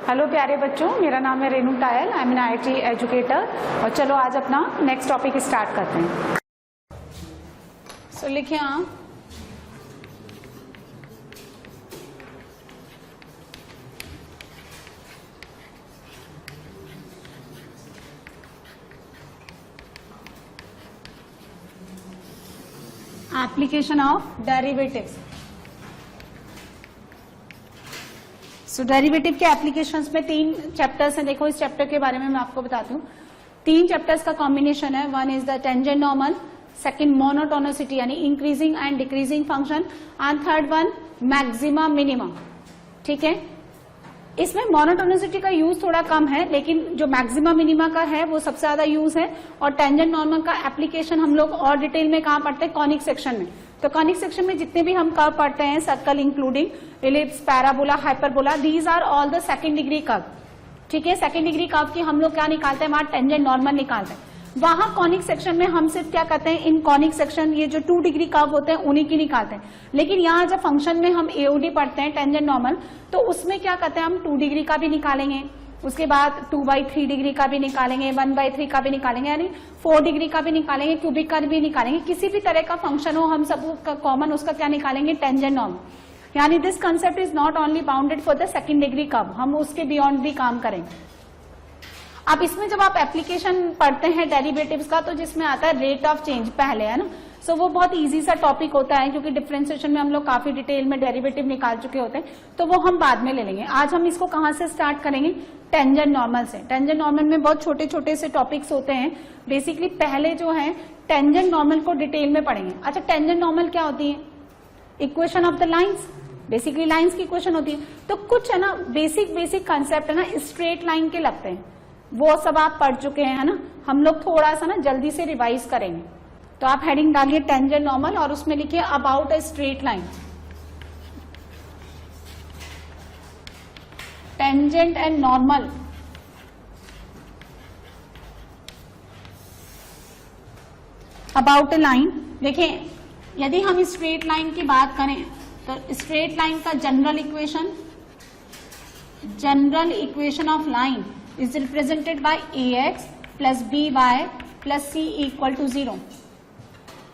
Hello प्यारे बच्चों, मेरा नाम है Renu Tayal, I am an IIT educator. और चलो आज अपना नेक्स्ट टॉपिक स्टार्ट करते हैं। सो लिखिए आप application of derivatives. So derivative के एप्लीकेशंस में 3 चैप्टर्स हैं। देखो इस चैप्टर के बारे में मैं आपको बताती हूँ। 3 चैप्टर्स का कॉम्बिनेशन है। One is the tangent normal, second monotonicity यानी increasing and decreasing function, and third one maxima minima. ठीक है, इसमें मोनोटोनिसिटी का यूज थोड़ा कम है, लेकिन जो मैक्सिमा मिनिमा का है वो सबसे ज्यादा यूज है। और टेंजेंट नॉर्मल का एप्लीकेशन हम लोग और डिटेल में कहाँ पढ़ते हैं? कॉनिक सेक्शन में। तो कॉनिक सेक्शन में जितने भी हम कर्व पढ़ते हैं, circle including ellipse, parabola, hyperbola, these are all the second degree curve. ठीक है, सेकंड डिग्री कर्व की हम लोग क्या निकालते हैं? वहां टेंजेंट नॉर्मल निकालते हैं। वहां कॉनिक सेक्शन में हम सिर्फ क्या करते हैं? इन कॉनिक सेक्शन ये जो 2 डिग्री कर्व होते हैं उन्हीं की निकालते हैं। लेकिन यहाँ जब फंक्शन में हम AOD पढ़ते हैं, टेंजेंट नॉर्मल, तो उसमें क्या करते हैं? हम 2 डिग्री का भी निकालेंगे, उसके बाद 2/3 डिग्री का भी निकालेंगे, 1/3 का भी निकालेंगे, यानी 4 डिग्री का भी निकालेंगे, क्यूबिक का भी निकालेंगे। किसी भी तरह का फंक्शन हो, हम सब कॉमन उसका क्या निकालेंगे? Tangent normal. यानी this concept is not only bounded for the second degree curve, हम उसके बियॉन्ड भी काम करेंगे। अब इसमें जब आप एप्लीकेशन पढ़ते हैं डेरिवेटिव्स का, तो जिसमें आता है रेट ऑफ चेंज पहले, है ना। सो वो बहुत इजी सा टॉपिक होता है, क्योंकि डिफरेंशिएशन में हम लोग काफी डिटेल में डेरिवेटिव निकाल चुके होते हैं, तो वो हम बाद में ले लेंगे। आज हम इसको कहां से स्टार्ट करेंगे? टेंजेंट नॉर्मल से। टेंजेंट नॉर्मल में बहुत छोटे छोटे से टॉपिक्स होते हैं। बेसिकली पहले जो है टेंजेंट नॉर्मल को डिटेल में पढ़ेंगे। अच्छा, टेंजेंट नॉर्मल क्या होती है? Equation of the lines, basically lines की इक्वेशन होती है। तो कुछ है ना बेसिक कंसेप्ट है ना स्ट्रेट लाइन के लगते हैं, वो सब आप पढ़ चुके हैं, है ना। हम लोग थोड़ा सा ना जल्दी से रिवाइज करेंगे। तो आप हेडिंग डालिए टेंजेंट नॉर्मल और उसमें लिखिए about a straight line. Tangent and normal, about A line. देखिए, यदि हम स्ट्रेट लाइन की बात करें तो स्ट्रेट लाइन का general equation of line is represented by ax plus by plus c equal to 0,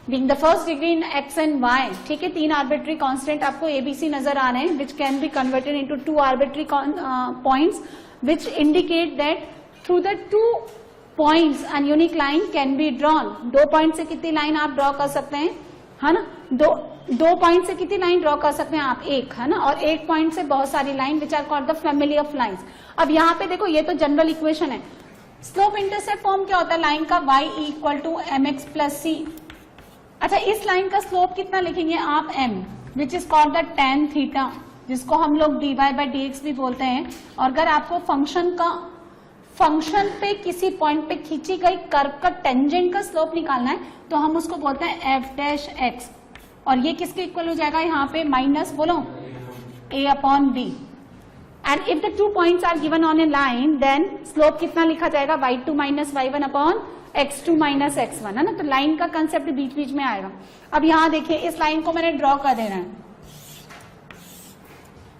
being the first degree in x and y। ठीक है, 3 आर्बिट्री कांस्टेंट आपको ABC नजर आ रहे हैं, which can be converted into 2 arbitrary points, which indicate that through the 2 points an unique line can be drawn। 2 point से कितनी line आप draw कर सकते हैं, है ना। 2 पॉइंट से कितनी लाइन ड्रॉ कर सकते हैं आप? 1, है ना। और 1 पॉइंट से बहुत सारी line, which are called the family of lines. अब यहाँ पे देखो, ये तो जनरल इक्वेशन है। स्लोप इंटरसेप्ट फॉर्म क्या होता है लाइन का? y equal to mx plus c। अच्छा, इस लाइन का स्लोप कितना लिखेंगे आप? m, which is called the tan theta, जिसको हम लोग dy/dx भी बोलते हैं। और अगर आपको फंक्शन पे किसी पॉइंट पे खींची गई कर्व का टेंजेंट का स्लोप निकालना है, तो हम उसको बोलते हैं f'(x)। और ये किसके इक्वल हो जाएगा? यहाँ पे माइनस, बोलो, a/b। And if the 2 points are given on a line, then slope कितना लिखा जाएगा? y2 minus y1 upon x2 minus x1, है ना। तो लाइन का कंसेप्ट बीच बीच में आएगा। अब यहाँ देखिए, इस लाइन को मैंने ड्रॉ कर देना है।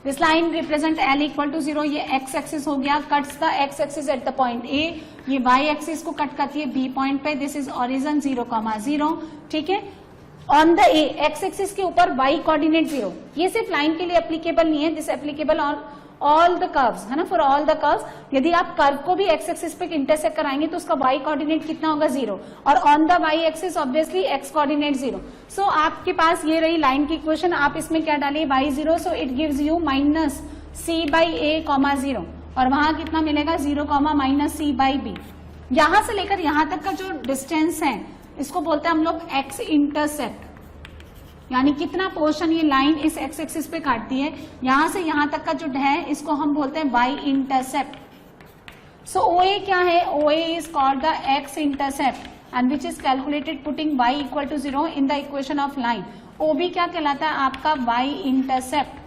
This line represent l equal to 0। ये x एक्सिस हो गया, cuts the x axis at the point a। ये y एक्सिस को कट करती है b पॉइंट पे। This is origin 0,0। ठीक है, on the a x axis के ऊपर y कोऑर्डिनेट 0। ये सिर्फ लाइन के लिए एप्लीकेबल नहीं है, this applicable on all the curves, है ना, फॉर ऑल द कर्व्स। यदि आप कर्व को भी x एक्सिस पे इंटरसेक्ट कराएंगे तो उसका y कोऑर्डिनेट कितना होगा? 0। और on the y axis obviously x coordinate 0। सो आपके पास ये रही लाइन की इक्वेशन। आप इसमें क्या डालिए? y0, so it gives you minus c/a,0। और वहां कितना मिलेगा? 0, माइनस c/b। यहां से लेकर यहां तक का जो डिस्टेंस है, इसको बोलते हैं हम लोग x इंटरसेप्ट। यानी कितना पोर्शन ये लाइन इस x एक्सिस पे काटती है, यहां से यहां तक का जो है, इसको हम बोलते हैं y इंटरसेप्ट। सो OA क्या है? OA is called the x intercept and which is calculated putting y equal to 0 in the equation of line. OB क्या कहलाता है? आपका y intercept.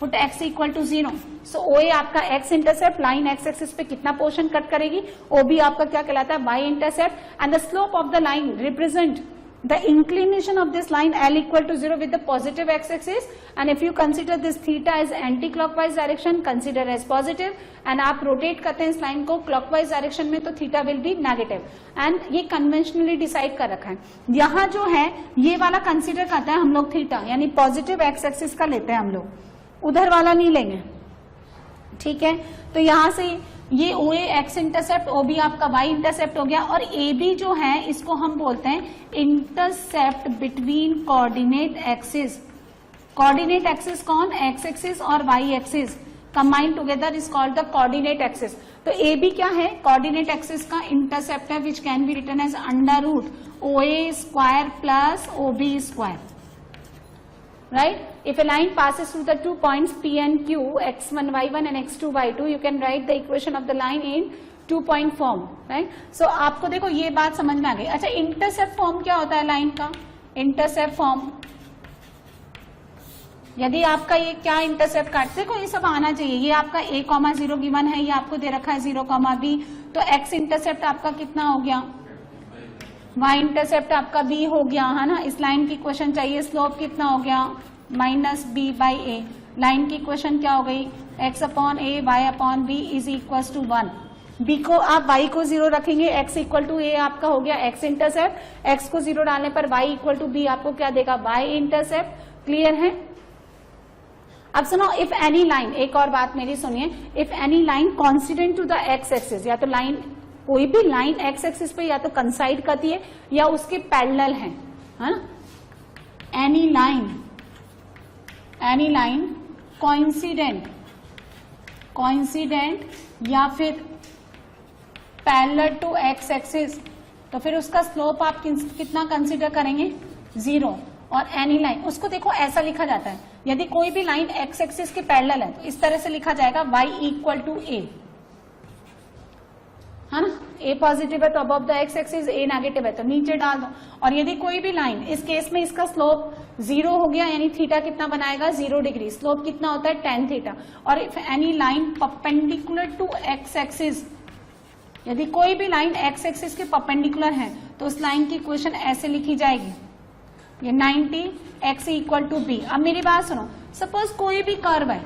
Put x equal to 0। So OA आपका x intercept, line x axis पे कितना portion cut करेगी? OB आपका क्या कहलाता है? y intercept. And the slope of the line represent the inclination of this line L equal to 0 with the positive x-axis, and if you consider this theta as anti-clockwise direction, consider as positive, and आप rotate करते हैं इस line को clockwise direction में तो theta will be negative, and ये conventionally decide कर रखा है। यहाँ जो है ये वाला consider करते हैं हम लोग theta, यानी positive x-axis का लेते हैं हम लोग, उधर वाला नहीं लेंगे, ठीक है। तो यहाँ से ये ओ ए एक्स इंटरसेप्ट, ओ बी आपका वाई इंटरसेप्ट हो गया, और ए बी जो है इसको हम बोलते हैं intercept between coordinate axis. Coordinate axis कौन? एक्स एक्सिस और y axis combined together is called the coordinate axis. तो ए बी क्या है? कोऑर्डिनेट एक्सिस का इंटरसेप्ट है, which can be written as under root O A square plus O B square, right? If a line passes through the 2 points P and Q, x1 y1 and x2 y2, you can write the equation of the line in 2-point form, right? So आपको देखो ये बात समझ में आ गई। अच्छा, intercept form क्या होता है लाइन का? इंटरसेप्ट फॉर्म, यदि आपका ये क्या इंटरसेप्ट काट, देखो ये सब आना चाहिए। ये आपका a,0 गिवन है, ये आपको दे रखा है 0,b, तो x इंटरसेप्ट आपका कितना हो गया? y इंटरसेप्ट आपका b हो गया, है ना। इस लाइन की इक्वेशन चाहिए, स्लोप कितना हो गया? -b/a। लाइन की इक्वेशन क्या हो गई? x/a y/b is equal to 1। b को आप y को 0 रखेंगे, x इक्वल टू a आपका हो गया x इंटरसेप्ट, x को 0 डालने पर y इक्वल टू b आपको क्या देगा? y intercept. क्लियर है? अब सुनो, इफ एनी लाइन, एक और बात मेरी सुनिए, if any line coincident to the x axis, या तो लाइन, कोई भी लाइन x एक्सिस पे या तो कंसाइड करती है या उसके पैरेलल है ना। एनी लाइन कोइंसिडेंट या फिर पैरेलल टू x एक्सिस, तो फिर उसका स्लोप आप कितना कंसीडर करेंगे? 0। और एनी लाइन, उसको देखो ऐसा लिखा जाता है, यदि कोई भी लाइन x एक्सिस के पैरेलल है तो इस तरह से लिखा जाएगा y इक्वल टू a, है ना। a पॉजिटिव है तो above the x axis, a negative है तो नीचे डाल दो। और यदि कोई भी लाइन, इस केस में इसका स्लोप 0 हो गया, यानी थीटा कितना बनाएगा? 0 डिग्री। स्लोप कितना होता है? tan theta. और if any line perpendicular to x axis, यदि कोई भी लाइन x एक्सिस के परपेंडिकुलर है तो उस लाइन की इक्वेशन ऐसे लिखी जाएगी, ये 90 x इक्वल टू b। अब मेरी बात सुनो, सपोज कोई भी कर्व है,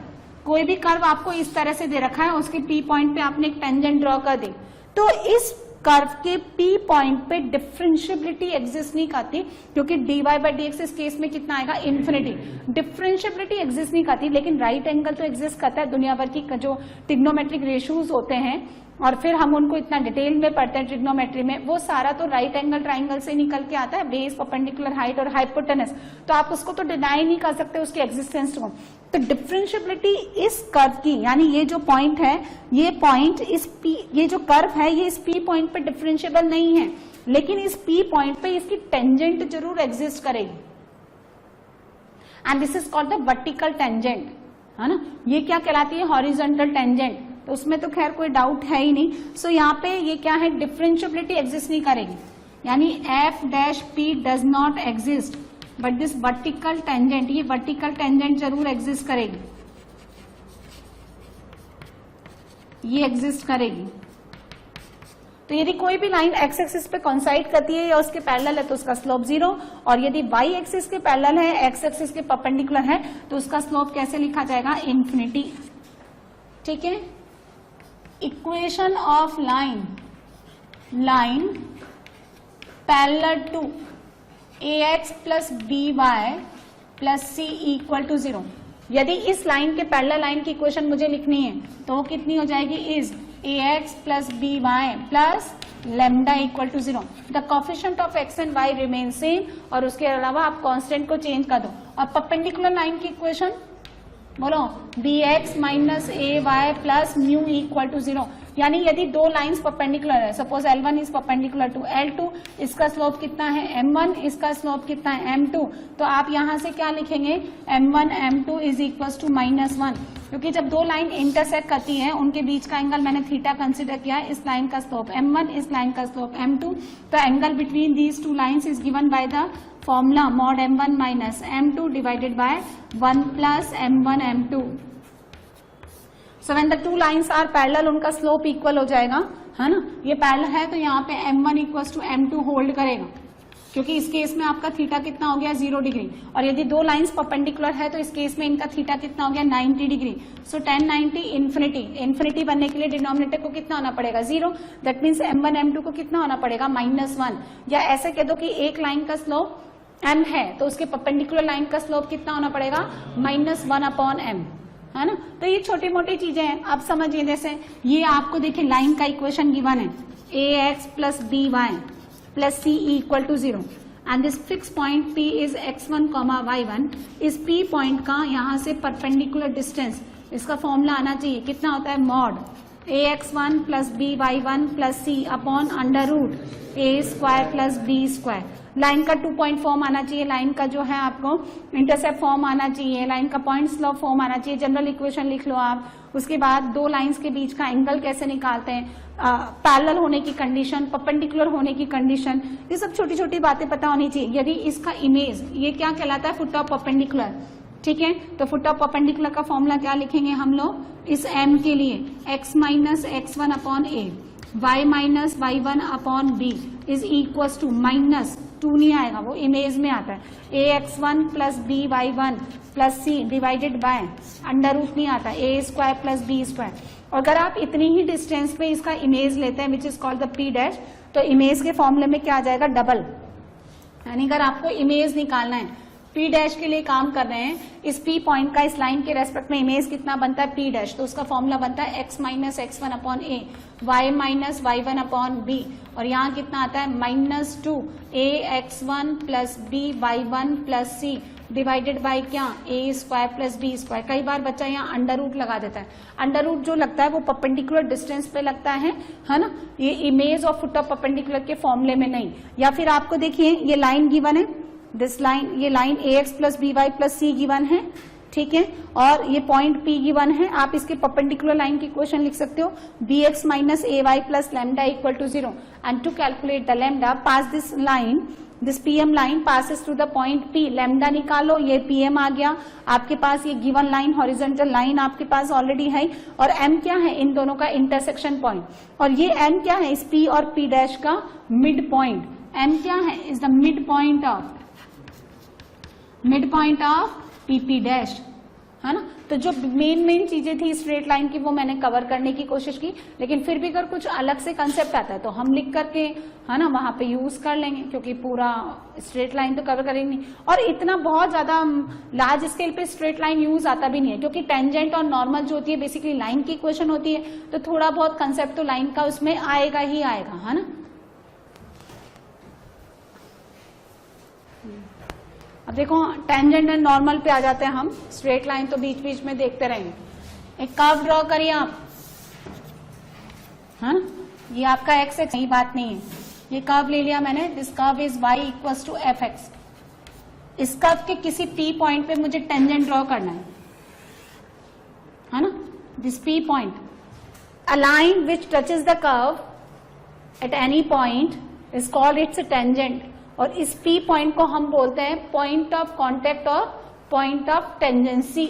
कोई भी कर्व आपको इस तरह से दे रखा है, उसके p पॉइंट पे आपने एक टेंजेंट ड्रॉ कर दी, तो इस कर्व के P पॉइंट पे डिफरेंशियबिलिटी एग्जिस्ट नहीं करती, क्योंकि dy/dx इस केस में कितना आएगा? इन्फिनिटी। डिफरेंशियबिलिटी एग्जिस्ट नहीं करती, लेकिन राइट एंगल तो एग्जिस्ट करता है। दुनिया भर की जो ट्रिग्नोमेट्रिक रेशियोज होते हैं, और फिर हम उनको इतना डिटेल में पढ़ते हैं ट्रिग्नोमेट्री में, वो सारा तो राइट एंगल ट्राइंगल से निकल के आता है, बेस, परपेंडिकुलर, हाइट और हाइपोटेनस। तो आप उसको तो डिनाई नहीं कर सकते उसकी एग्जिस्टेंस को। तो डिफरेंशियबिलिटी इस कर्व की, यानी ये जो पॉइंट है, ये पॉइंट इस P, ये जो कर्व है ये इस P पॉइंट पे डिफरेंशियबल नहीं है, लेकिन इस P पॉइंट पे इसकी टेंजेंट जरूर एग्जिस्ट करेगी, and this is called the vertical tangent, है ना। ये क्या कहलाती है? Horizontal tangent. तो उसमें तो खैर कोई डाउट है ही नहीं। सो यहाँ पे ये क्या है? डिफरेंशियबिलिटी एग्जिस्ट नहीं करेगी, यानी f'(p) does not exist, but this vertical tangent, ये वर्टिकल टेंजेंट जरूर एग्जिस्ट करेगी, ये एग्जिस्ट करेगी। तो यदि कोई भी लाइन x एक्सिस पे कॉन्साइड करती है या उसके पैरेलल है तो उसका स्लोप 0, और यदि y एक्सिस के पैरेलल है, x एक्सिस के परपेंडिकुलर है, तो उसका स्लोप कैसे लिखा जाएगा? इन्फिनिटी। ठीक है। Equation of line parallel to ax plus by plus c equal to 0। यदि इस लाइन के पैरेलल लाइन की इक्वेशन मुझे लिखनी है तो वो कितनी हो जाएगी? Is ax plus by plus lambda equal to 0। The coefficient of x and y remain same, और उसके अलावा आप कांस्टेंट को चेंज कर दो। और परपेंडिकुलर लाइन की इक्वेशन बोलो, bx minus ay plus mu equal to 0। यानी यदि दो लाइंस परपेंडिकुलर है, suppose L1 is perpendicular to L2, इसका स्लोप कितना है? m1, इसका स्लोप कितना है? m2। तो आप यहां से क्या लिखेंगे? m1 m2 is equal to -1, क्योंकि जब दो लाइन इंटरसेक्ट करती है उनके बीच का एंगल मैंने थीटा कंसिडर किया है। इस लाइन का स्लोप m1, इस लाइन का स्लोप m2। तो angle between these two lines is given by the formula mod m1 minus m2 divided by 1 plus m1 m2। So when the two lines are parallel, उनका slope equal हो जाएगा, है ना। ये parallel है तो यहाँ पे m1 equal to m2 hold करेगा, क्योंकि इस केस में आपका थीटा कितना हो गया 0 डिग्री, और यदि दो लाइंस परपेंडिकुलर है तो इस केस में इनका थीटा कितना हो गया 90 डिग्री। सो tan 90 इन्फिनिटी, इन्फिनिटी बनने के लिए डिनोमिनेटर को कितना होना पड़ेगा 0, दैट मीन्स m1 m2 को कितना होना पड़ेगा -1, या ऐसे कह दो कि एक लाइन का स्लोप m है तो उसके परपेंडिकुलर लाइन का स्लोप कितना होना पड़ेगा -1/m, है ना। तो ये छोटी मोटी चीजें हैं, आप समझिए। जैसे ये आपको देखिए लाइन का इक्वेशन गिवन है ax + by + c = 0 and this fixed point P is x1, y1 इस P पॉइंट का यहाँ से परपेंडिकुलर डिस्टेंस, इसका फॉर्मूला आना चाहिए, कितना होता है mod ax1 + by1 + c upon √a² + b²। Line का 2 पॉइंट फॉर्म आना चाहिए, लाइन का जो है आपको इंटरसेप्ट फॉर्म आना चाहिए, लाइन का पॉइंट स्लोप फॉर्म आना चाहिए, जनरल इक्वेशन लिख लो आप। उसके बाद दो लाइंस के बीच का एंगल कैसे निकालते हैं, पैरेलल होने की कंडीशन, परपेंडिकुलर होने की कंडीशन, ये सब छोटी छोटी बातें पता होनी चाहिए। यदि इसका इमेज ये क्या कहलाता है फुट ऑफ परपेंडिकुलर, ठीक है। तो फुट ऑफ परपेंडिकुलर का फॉर्मूला क्या लिखेंगे हम लोग इस m के लिए x - x1/a y - y1/b is equal to -2 नहीं आएगा, वो इमेज में आता है ax1 + by1 + c divided by √ नहीं आता a² + b²। अगर आप इतनी ही डिस्टेंस पे इसका इमेज लेते हैं which is called the p', तो इमेज के फॉर्मूले में क्या आ जाएगा डबल, यानी अगर आपको इमेज निकालना है p' के लिए काम कर रहे हैं, इस p पॉइंट का इस लाइन के रेस्पेक्ट में इमेज कितना बनता है p', तो उसका फॉर्मूला बनता है x - x1/a y - y1/b, और यहाँ कितना आता है -2 ax1 + by1 + c divided by क्या a² + b²। कई बार बच्चा यहाँ √ लगा देता है, √ जो लगता है वो परपेंडिकुलर डिस्टेंस पे लगता है ना, ये image of foot of perpendicular के फॉर्मूले में नहीं। या फिर आपको देखिए ये लाइन गिवन है, दिस लाइन, ये line ax + by + c given है, ठीक है, और ये पॉइंट P गिवन है। आप इसके परपेंडिकुलर लाइन की इक्वेशन लिख सकते हो bx - ay + λ = 0 and to calculate the lambda pass this line, this PM line passes through the point P, lambda निकालो, ये PM आ गया आपके पास, ये गिवन लाइन हॉरिजॉन्टल लाइन आपके पास ऑलरेडी है, और M क्या है इन दोनों का इंटरसेक्शन पॉइंट, और ये M क्या है इस P और P' का मिड पॉइंट। M क्या है is the mid point of PP', है ना। तो जो मेन चीजें थी स्ट्रेट लाइन की वो मैंने कवर करने की कोशिश की, लेकिन फिर भी अगर कुछ अलग से कंसेप्ट आता है तो हम लिख करके, है ना, वहां पे यूज कर लेंगे, क्योंकि पूरा स्ट्रेट लाइन तो कवर करेंगे नहीं, और इतना बहुत ज्यादा लार्ज स्केल पे स्ट्रेट लाइन यूज आता भी नहीं है, क्योंकि टेंजेंट और नॉर्मल जो होती है बेसिकली लाइन की इक्वेशन होती है, तो थोड़ा बहुत कंसेप्ट तो लाइन का उसमें आएगा ही आएगा, है ना। अब देखो टेंजेंट एंड नॉर्मल पे आ जाते हैं हम, स्ट्रेट लाइन तो बीच बीच में देखते रहेंगे। एक कर्व ड्रॉ करिए आप, हाँ, ये आपका x है, सही बात नहीं है, ये कर्व ले लिया मैंने, this curve is y = fx। इस कर्व के किसी p पॉइंट पे मुझे टेंजेंट ड्रॉ करना है ना, this p point, a line which touches the curve at any point is called its tangent, और इस P पॉइंट को हम बोलते हैं पॉइंट ऑफ कांटेक्ट और पॉइंट ऑफ टेंजेंसी,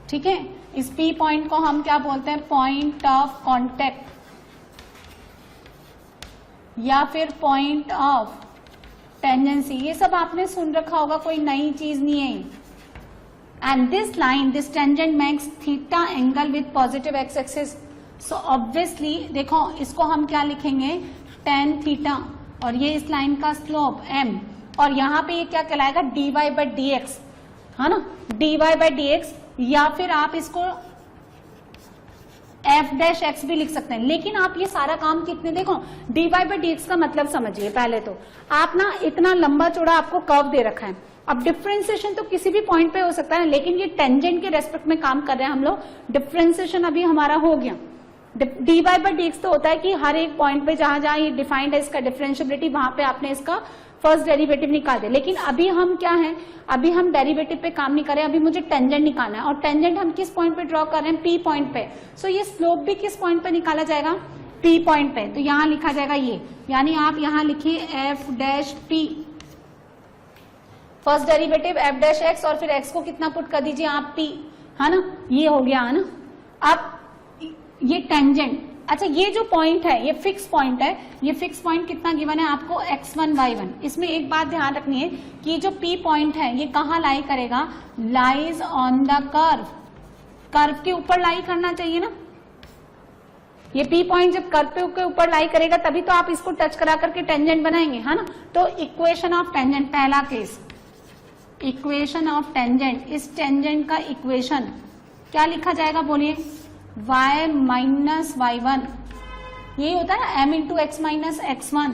ठीक है। इस P पॉइंट को हम क्या बोलते हैं पॉइंट ऑफ कांटेक्ट या फिर पॉइंट ऑफ टेंजेंसी, ये सब आपने सुन रखा होगा, कोई नई चीज नहीं है। And this line, this tangent makes theta angle with positive x axis, so obviously देखो इसको हम क्या लिखेंगे tan थीटा, और ये इस लाइन का स्लोप m, और यहाँ पे ये क्या कहलाएगा dy/dx, है ना, dy/dx, या फिर आप इसको f' भी लिख सकते हैं। लेकिन आप ये सारा काम कितने, देखो dy/dx का मतलब समझिए पहले तो, आप ना इतना लंबा चौड़ा आपको कर्व दे रखा है, अब डिफ्रेंसिएशन तो किसी भी पॉइंट पे हो सकता है, लेकिन ये टेंजेंट के रेस्पेक्ट में काम कर रहे हैं हम लोग, डिफ्रेंसिएशन अभी हमारा हो गया। dy/dx तो होता है कि हर एक पॉइंट पे जहां जहां ये डिफाइंड है इसका डिफरेंशिएबिलिटी, वहां पे आपने इसका फर्स्ट डेरिवेटिव निकाल दिया। लेकिन अभी हम क्या है, अभी हम डेरिवेटिव पे काम नहीं कर रहे हैं, अभी मुझे टेंजेंट निकालना है, और टेंजेंट हम किस पॉइंट पे ड्रॉ कर रहे हैं P पॉइंट पे, सो ये स्लोप भी किस पॉइंट पे निकाला जाएगा P पॉइंट पे, तो यहाँ लिखा जाएगा ये, यानी आप यहाँ लिखिए f', फर्स्ट डेरिवेटिव f', और फिर x को कितना पुट कर दीजिए आप P, है ना, ये हो गया, है ना। अब ये टेंजेंट, अच्छा ये जो पॉइंट है ये फिक्स पॉइंट है, ये फिक्स पॉइंट कितना गिवन है आपको x1 y1। इसमें एक बात ध्यान रखनी है कि ये जो P पॉइंट है ये कहाँ लाई करेगा, lies on the curve, curve के ऊपर लाई करना चाहिए ना। ये P पॉइंट जब कर्व के ऊपर लाई करेगा तभी तो आप इसको टच करा करके टेंजेंट बनाएंगे, है ना। तो इक्वेशन ऑफ टेंजेंट, पहला केस इक्वेशन ऑफ टेंजेंट, इस टेंजेंट का इक्वेशन क्या लिखा जाएगा बोलिए, y माइनस y1, यही होता है ना m into x minus x1,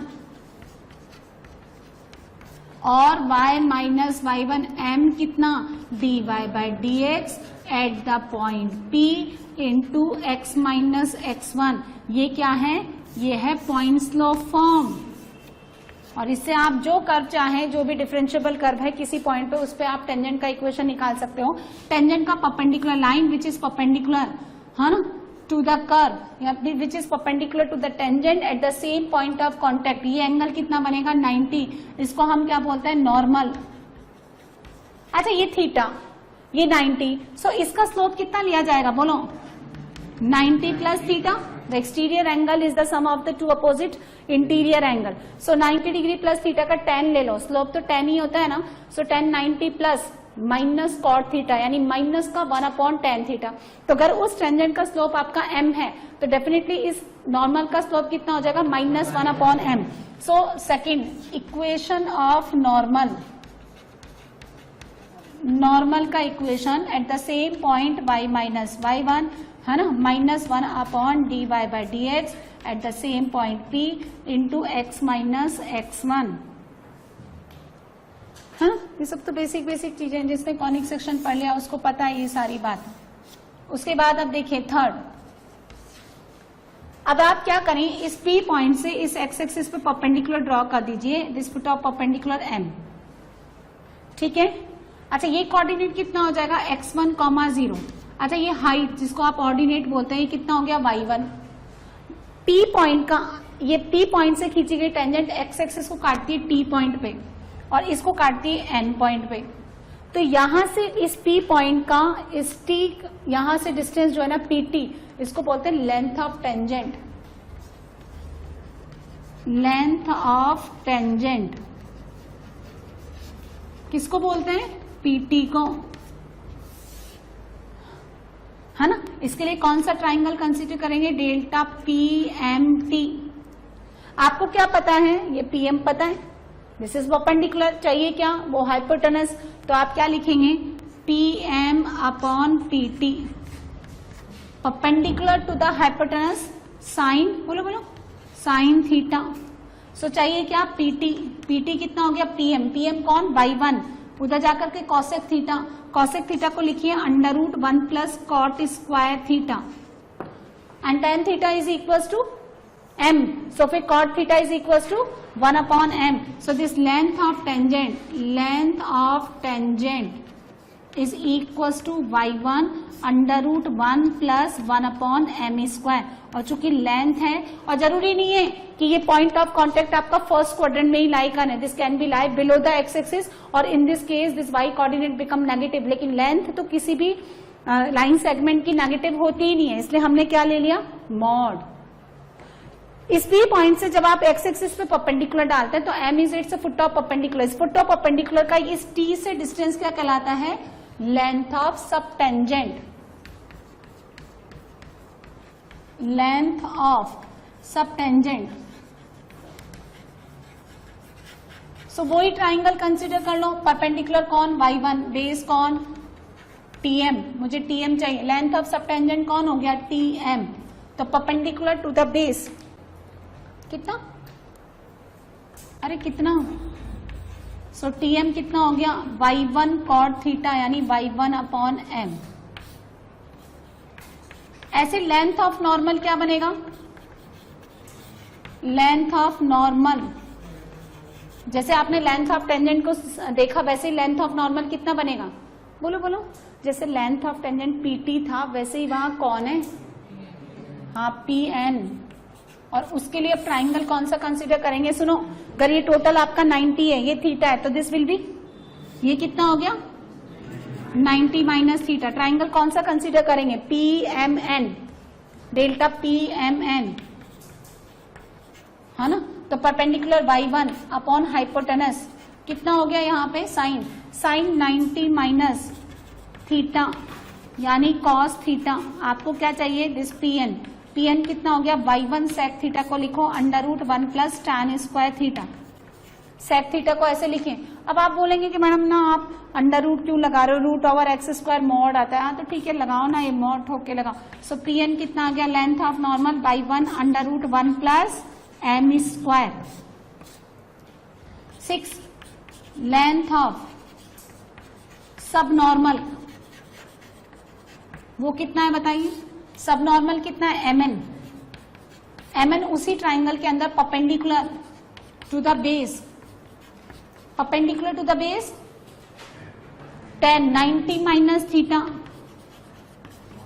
और y माइनस y1 m कितना dy by dx at the point P into x minus x1। ये क्या है, ये है पॉइंट स्लोप फॉर्म। और इससे आप जो कर्व चाहें, जो भी डिफरेंशिएबल कर्व है किसी पॉइंट पे, उस पे आप टेंजेंट का इक्वेशन निकाल सकते हो। टेंजेंट का perpendicular line which is perpendicular, है ना, to the curve which is perpendicular to the tangent at the same point of contact. ये एंगल कितना बनेगा 90, इसको हम क्या बोलते हैं नॉर्मल। अच्छा ये थीटा, ये 90, सो इसका स्लोप कितना लिया जाएगा बोलो, 90 plus theta. The exterior angle is the sum of the two opposite interior angle. So 90 degree plus theta का 10 ले लो, स्लोप तो 10 ही होता है ना। सो 10 90 प्लस माइनस कॉट थीटा, यानी माइनस का 1/tan थीटा। तो अगर उस टेंजेंट का स्लोप आपका m है तो डेफिनेटली इस नॉर्मल का स्लोप कितना हो जाएगा -1/m। So second equation of normal, normal का equation at the same point y minus y1, है ना, -1/dy by dx at the same point P into x minus x1, है ना। ये सब तो बेसिक चीजें हैं, जिसने कॉनिक सेक्शन पढ़ लिया उसको पता है ये सारी बात। उसके बाद अब देखिए थर्ड, अब आप क्या करें, इस P पॉइंट से इस x एक्सिस पे परपेंडिकुलर ड्रॉ कर दीजिए, this put off perpendicular m, ठीक है। अच्छा ये कोऑर्डिनेट कितना हो जाएगा x1, 0। अच्छा ये हाइट जिसको आप ऑर्डिनेट बोलते हैं, ये कितना हो गया y1। P पॉइंट का, ये P पॉइंट से खींची गई टेंजेंट x एक्सिस को काटती है T पॉइंट पे और इसको काटती है N पॉइंट पे। तो यहां से इस P पॉइंट का इस T, यहां से डिस्टेंस जो है ना PT, इसको बोलते हैं length of tangent, length of tangent किसको बोलते हैं, PT को, है ना। इसके लिए कौन सा ट्राइंगल कंसीडर करेंगे, डेल्टा PMT। आपको क्या पता है, ये PM पता है, दिस इज परपेंडिकुलर, चाहिए क्या वो हाइपोटेनस। तो आप क्या लिखेंगे, PM/PT, perpendicular to the hypotenuse sine, बोलो साइन थीटा। सो चाहिए क्या PT कितना हो गया PM कौन y1, उधर जाकर के कॉसेक थीटा को लिखिए √1 plus cot square theta, and tan theta is equals to m, so फिर cot theta is equals to 1/m. So this length of tangent is equals to y1 √1 plus 1/m square। और चूंकि length है, और जरूरी नहीं है कि ये पॉइंट ऑफ कांटेक्ट आपका फर्स्ट क्वाड्रेंट में ही लाई करना, this can be lie below the x axis, और in this case this y coordinate become negative. लेकिन लेंथ तो किसी भी लाइन सेगमेंट की नेगेटिव होती ही नहीं है, इसलिए हमने क्या ले लिया, मॉड। इस P पॉइंट से जब आप x एक्सिस पे परपेंडिकुलर डालते हैं तो m is it's foot of perpendicular. इस फुट ऑफ परपेंडिकुलर का इस T से डिस्टेंस क्या कहलाता है, लेंथ ऑफ सब टेंजेंट, लेंथ ऑफ सब टेंजेंट। सो वही ट्राइंगल कंसीडर कर लो, परपेंडिकुलर कौन y1, बेस कौन TM, मुझे TM चाहिए, लेंथ ऑफ सब टेंजेंट कौन हो गया TM। तो परपेंडिकुलर टू द बेस कितना, अरे कितना, सो TM कितना हो गया y1 cot थीटा, यानी y1/m। ऐसे लेंथ ऑफ नॉर्मल क्या बनेगा, लेंथ ऑफ नॉर्मल, जैसे आपने लेंथ ऑफ टेंजेंट को देखा वैसे ही लेंथ ऑफ नॉर्मल कितना बनेगा, बोलो, जैसे लेंथ ऑफ टेंजेंट PT था वैसे ही वहां कौन है, हाँ PN। और उसके लिए अब ट्राइंगल कौन सा कंसीडर करेंगे, सुनो, अगर ये टोटल आपका 90 है, ये थीटा है, तो दिस विल बी, ये कितना हो गया 90 माइनस थीटा। ट्राइंगल कौन सा कंसीडर करेंगे, PMN, delta P M N, है ना। तो परपेंडिकुलर y1 अपॉन हाइपोटेनस कितना हो गया यहाँ पे साइन 90 माइनस थीटा यानी कॉस थीटा। आपको क्या चाहिए दिस पीएन कितना हो गया y1 सेक थीटा को लिखो √1 plus tan square theta. Sec theta को ऐसे लिखें। अब आप बोलेंगे कि मैडम ना आप √ क्यों लगा रहे हो, √x² मॉड आता है। हाँ तो ठीक है लगाओ ना, ये मॉड होके लगाओ। सो पीएन कितना आ गया length of normal y1 √1 plus m square. 6 length of सब नॉर्मल वो कितना है बताइए, सब नॉर्मल कितना है mn उसी ट्राइंगल के अंदर perpendicular to the base 10 90 minus theta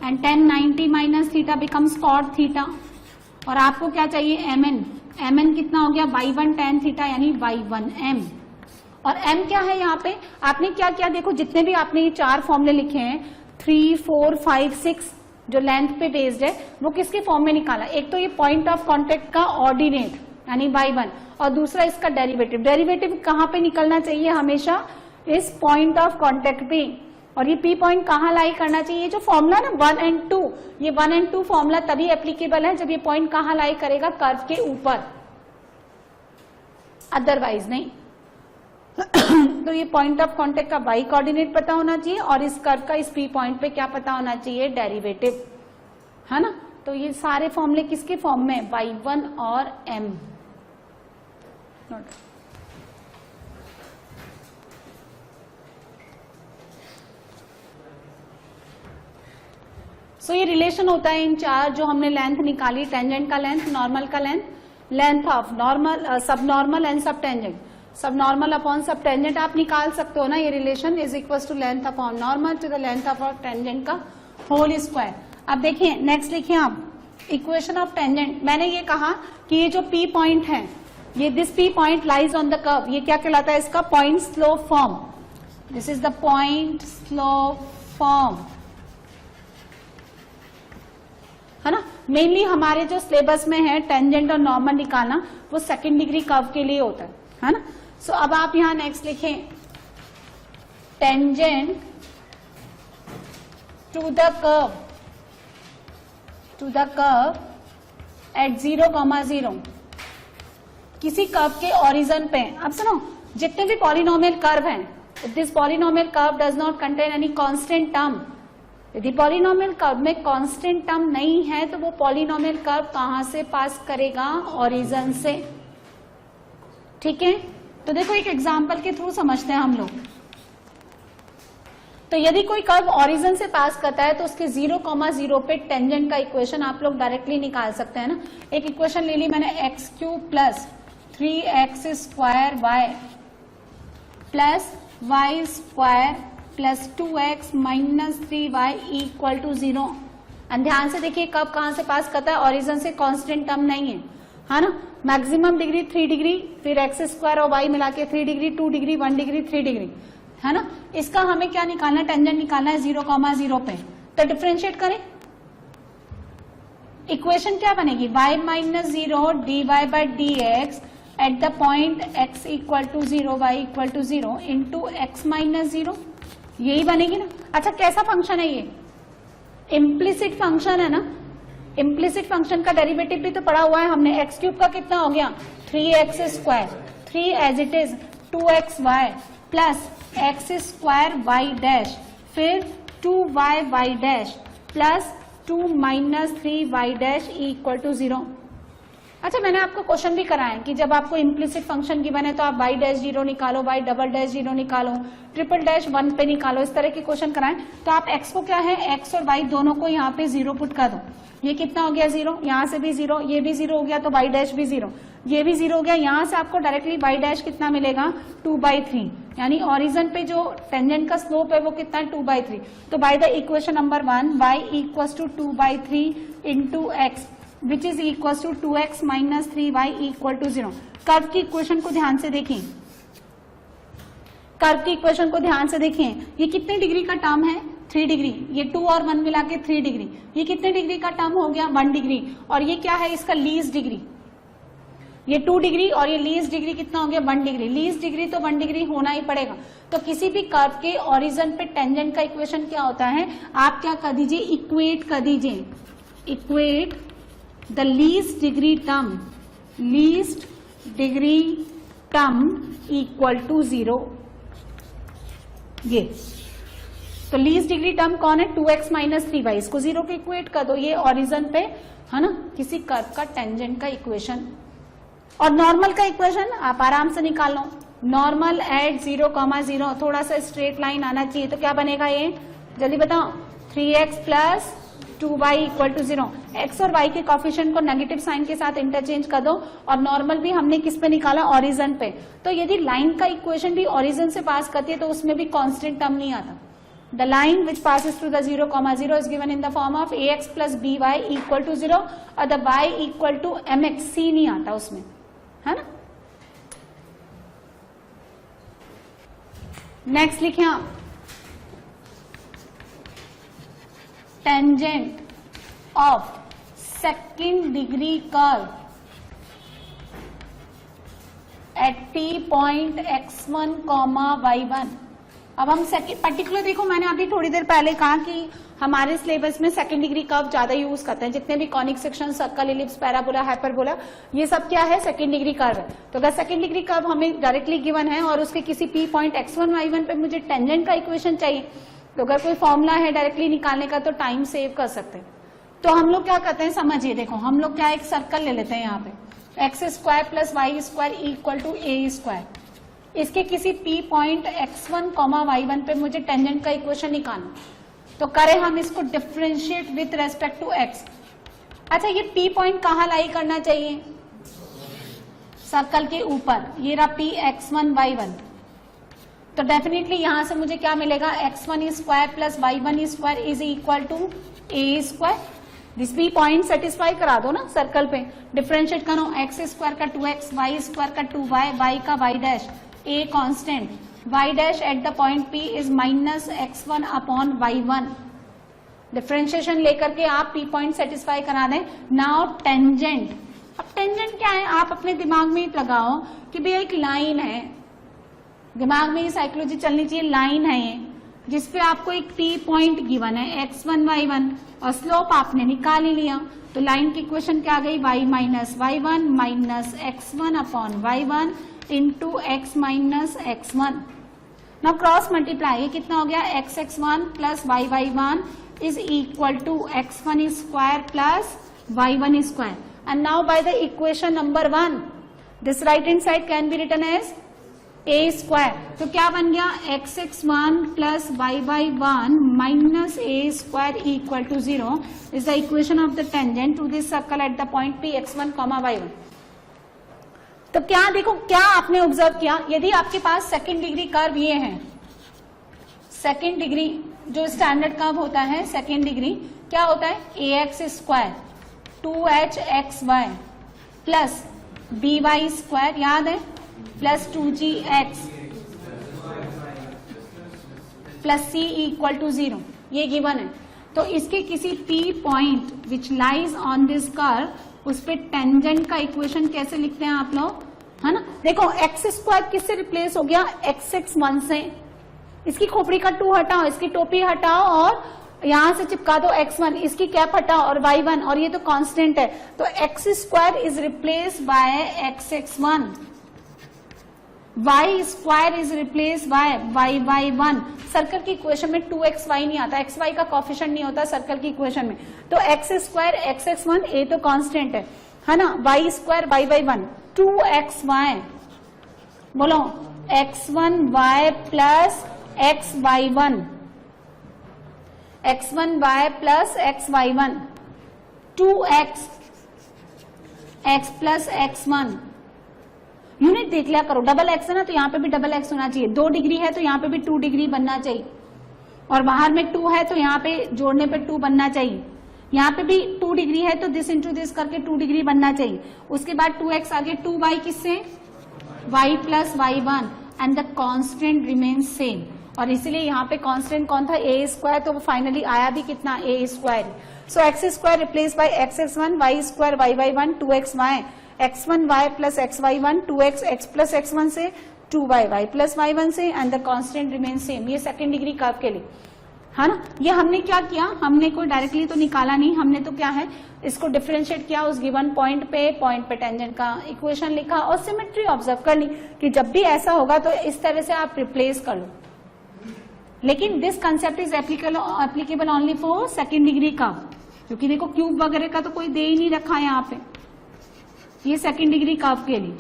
and 10 90 minus theta becomes cot theta. और आपको क्या चाहिए mn कितना हो गया y1 tan थीटा यानी y1m। और m क्या है यहाँ पे, आपने क्या किया देखो, जितने भी आपने ये 4 फॉर्मूले लिखे हैं 3 4 5 6 जो लेंथ पे बेस्ड है वो किसके फॉर्म में निकाला। एक तो ये पॉइंट ऑफ कांटेक्ट का ऑर्डिनेट यानी y1 और दूसरा इसका डेरिवेटिव कहाँ पे निकलना चाहिए हमेशा इस पॉइंट ऑफ कांटेक्ट पे। और ये P पॉइंट कहाँ लाई करना चाहिए, जो फॉर्मूला ना 1 and 2, ये 1 and 2 फॉर्मूला तभी एप्लीकेबल है जब ये पॉइंट कहाँ लाई करेगा कर्व के ऊपर, अदरवाइज नहीं। तो ये पॉइंट ऑफ कांटेक्ट का y कोऑर्डिनेट पता होना चाहिए और इस कर्व का इस P पॉइंट पे क्या पता होना चाहिए डेरिवेटिव, है ना। तो ये सारे फॉर्मूले किसके फॉर्म में y1 और m। सो ये रिलेशन होता है इन 4 जो हमने लेंथ निकाली, टेंजेंट का लेंथ, नॉर्मल का length, length of normal subnormal and subtangent, subnormal upon subtangent आप निकाल सकते हो ना। ये relation is equal to length upon normal to the length of tangent का होल स्क्वायर। अब देखिए नेक्स्ट लिखिए आप इक्वेशन ऑफ टेंजेंट। मैंने ये कहा कि ये जो P पॉइंट है, ये this P point lies on the curve, ये क्या कहलाता है इसका point slope form. This is the point slope form, है ना। मेनली हमारे जो सिलेबस में है टेंजेंट और नॉर्मल निकालना वो सेकंड डिग्री कर्व के लिए होता है ना। सो अब आप यहां नेक्स्ट लिखें tangent to the curve at 0,0 किसी कर्व के ओरिजिन पे। अब सुनो, जितने भी पॉलिनोमियल कर्व हैं, if this polynomial curve does not contain any constant term, यदि पॉलिनोमियल कर्व में कांस्टेंट टर्म नहीं है तो वो पॉलिनोमियल कर्व कहां से पास करेगा, ओरिजिन से। ठीक है, तो देखो एक एग्जांपल के थ्रू समझते हैं हम लोग। तो यदि कोई कर्व ओरिजिन से पास करता है तो उसके 0,0 पे टेंजेंट का इक्वेशन आप लोग डायरेक्टली निकाल सकते हैं ना। एक इक्वेशन ले ली मैंने x³ plus 3x² y plus y² plus 2x minus 3y equal to 0। ध्यान से देखिए कर्व कहां से पास करता है, ओरिजिन से कांस्टेंट टर्म नहीं है ना। मैक्सिमम डिग्री 3 डिग्री, फिर x² और y मिला के 3 डिग्री, 2 डिग्री, 1 डिग्री, 3 डिग्री, है ना। इसका हमें क्या निकालना है, टेंजेंट निकालना है 0,0 पे। तो डिफरेंशिएट करें, इक्वेशन क्या बनेगी y minus 0 dy by dx at the point x equal to 0 y equal to 0 into x minus 0, यही बनेगी ना। अच्छा कैसा फंक्शन है ये, इम्प्लिसिट फंक्शन है ना। इम्प्लिसिट फंक्शन का डेरिवेटिव भी तो पढ़ा हुआ है हमने। x³ का कितना हो गया 3x², 3 as it is 2xy plus x² y dash, फिर 2y y dash plus 2 minus 3y dash equal to 0। अच्छा मैंने आपको क्वेश्चन भी कराया कि जब आपको इम्प्लिसिट फंक्शन गिवन है तो आप y डैश 0 निकालो, y डबल डैश 0 निकालो, ट्रिपल डैश 1 पे निकालो, इस तरह के क्वेश्चन कराएं। तो आप x को क्या है, x और y दोनों को यहाँ पे 0 पुट कर दो। ये कितना हो गया 0, यहाँ से भी 0, ये भी 0 हो गया तो y डैश भी 0, ये भी 0 हो गया। यहाँ से आपको डायरेक्टली y डैश कितना मिलेगा 2/3, यानी ओरिजिन पे जो टेंजेंट का स्लोप है वो कितना है 2/3। तो by the equation number 1 y equals to 2/3 into x which is equals to 2x minus 3y equal to 0। Curve की इक्वेशन को ध्यान से देखें, कर्व की इक्वेशन को ध्यान से देखें, ये कितने डिग्री का टर्म है, 3 डिग्री, ये 2 और 1 मिला के 3 डिग्री, ये कितने डिग्री का टर्म हो गया 1 डिग्री, और ये क्या है इसका लीस्ट डिग्री, ये 2 डिग्री और ये लीस्ट डिग्री कितना हो गया 1 डिग्री, लीस्ट डिग्री तो 1 डिग्री होना ही पड़ेगा। तो किसी भी कर्व के ओरिजिन पे टेंजेंट का इक्वेशन क्या होता है, आप क्या कर दीजिए इक्वेट कर दीजिए, equate the least degree term equal to 0। ये तो लीस्ट डिग्री टर्म कौन है 2x माइनस 3y, इसको 0 के इक्वेट कर दो, ये ओरिजिन पे है ना किसी कर्व का टेंजेंट का इक्वेशन। और नॉर्मल का इक्वेशन आप आराम से निकाल लो, नॉर्मल एट 0,0, थोड़ा सा स्ट्रेट लाइन आना चाहिए, तो क्या बनेगा ये जल्दी बताओ 3x plus 2y equal to 0। x और y के कोफिशिएंट को नेगेटिव साइन के साथ इंटरचेंज कर दो, और नॉर्मल भी हमने किस पे निकाला ओरिजिन पे। तो यदि लाइन का इक्वेशन भी ओरिजिन से पास करती है तो उसमें भी कांस्टेंट टर्म नहीं आता। The line which passes through the 0,0 is given in the form of ax plus by equal to 0 और the y equal to mx, c नहीं आता उसमें, है ना। नेक्स्ट लिखें आप tangent of second degree curve at t point x1, y1। अब हम पर्टिकुलर देखो, मैंने अभी थोड़ी देर पहले कहा कि हमारे सिलेबस में सेकेंड डिग्री कर्व ज्यादा यूज करते हैं, जितने भी conic section, circle, ellipse, parabola, hyperbola, ये सब क्या है सेकेंड डिग्री कर्व है। तो अगर सेकेंड डिग्री कर्व हमें डायरेक्टली गिवन है और उसके किसी p पॉइंट x1, y1 पे मुझे टेंजेंट का इक्वेशन चाहिए, तो अगर कोई फॉर्मूला है डायरेक्टली निकालने का तो टाइम सेव कर सकते हैं। तो हम लोग क्या करते हैं समझिए, देखो हम लोग क्या एक सर्कल ले लेते हैं यहाँ पे x square plus y square equal to a square, इसके किसी p पॉइंट x1, y1 पे मुझे टेंजेंट का इक्वेशन निकालना, तो करें हम इसको differentiate with respect to x। अच्छा ये p पॉइंट कहाँ लाई करना चाहिए, सर्कल के ऊपर, ये रहा p x1, y1, तो डेफिनेटली यहां से मुझे क्या मिलेगा x1 square plus y1 square is equal to a square. This भी पॉइंट सेटिस्फाई करा दो ना सर्कल पे, डिफरेंशिएट करो x स्क्वायर का 2x, y स्क्वायर का 2y, y का y dash, a constant, y dash at the point p is minus x1 upon y1। Differentiation लेकर के आप p पॉइंट सेटिस्फाई करा दें। नाउ टेंजेंट, अब टेंजेंट क्या है आप अपने दिमाग में लगाओ कि भैया एक लाइन है, दिमाग में ये साइकोलॉजी चलनी चाहिए, लाइन है ये जिसपे आपको एक p पॉइंट गिवन है x1, y1 और स्लोप आपने निकाल ही लिया, तो लाइन की इक्वेशन क्या आ गई y minus y1 minus x1 upon y1 into x minus x1। Now cross multiply, ये कितना हो गया x(x1) plus y(y1) is equal to x1 square plus y1 square. And now by the equation number 1 this right hand side can be written as a square, तो क्या बन गया x(x1) plus y(y1) minus a square equal to 0 is the equation of the tangent to this circle eight the point p x1, y1। तो क्या देखो क्या आपने observe किया, यदि आपके पास सेकेंड डिग्री कर्व ये है, सेकेंड डिग्री जो स्टैंडर्ड कर्व होता है सेकेंड डिग्री क्या होता है ax square 2hxy plus by square, याद है, plus 2gx plus c equal to 0, ये गिवन है। तो इसके किसी p point which lies on this curve, उस पे टेंजेंट का इक्वेशन कैसे लिखते हैं आप लोग, है ना। देखो एक्स स्क्वायर किससे रिप्लेस हो गया x(x1) से, इसकी खोपड़ी का 2 हटाओ, इसकी टोपी हटाओ और यहां से चिपका दो x1, इसकी कैप हटाओ और y1, और ये तो कांस्टेंट है, तो x square is replace by x(x1), y square is replace by y(y1). Circle की इक्वेशन में 2xy नहीं आता, xy का कोफिशिएंट नहीं होता सर्कल की इक्वेशन में, तो x स्क्वायर x(x1), a तो कांस्टेंट है ना, y स्क्वायर y(y1), 2xy, बोलो x1y plus xy1, x1y plus xy1, 2x x plus x1। Unit देख लिया करो, डबल एक्स है ना तो यहाँ पे भी डबल एक्स होना चाहिए, 2 डिग्री है तो यहाँ पे भी 2 डिग्री बनना चाहिए, और बाहर में 2 है तो यहाँ पे जोड़ने पे 2 बनना चाहिए, यहाँ पे भी 2 डिग्री है तो दिस इंटू दिस करके 2 डिग्री बनना चाहिए। उसके बाद 2x आगे 2y किससे y plus y1 and the constant remains same. और इसीलिए यहाँ पे कांस्टेंट कौन था, ए स्क्वायर, तो वो फाइनली आया भी कितना, a square. So x square replace by x x one, y square y y one, 2x y, x1 y plus x y one, 2x x plus x1 से 2y y प्लस y1 से, and the constant remain same. ये second degree curve के लिए है ना। ये हमने क्या किया, हमने कोई डायरेक्टली तो निकाला नहीं, हमने तो क्या है इसको डिफरेंशिएट किया उस गिवन पॉइंट पे टेंजेंट का इक्वेशन लिखा और सिमेट्री ऑब्जर्व कर ली कि जब भी ऐसा होगा तो इस तरह से आप रिप्लेस कर लो। लेकिन this concept is applicable only for second degree curve, क्योंकि देखो क्यूब वगैरह का तो कोई दे ही नहीं रखा है यहाँ पे, ये सेकेंड डिग्री कर्व के लिए।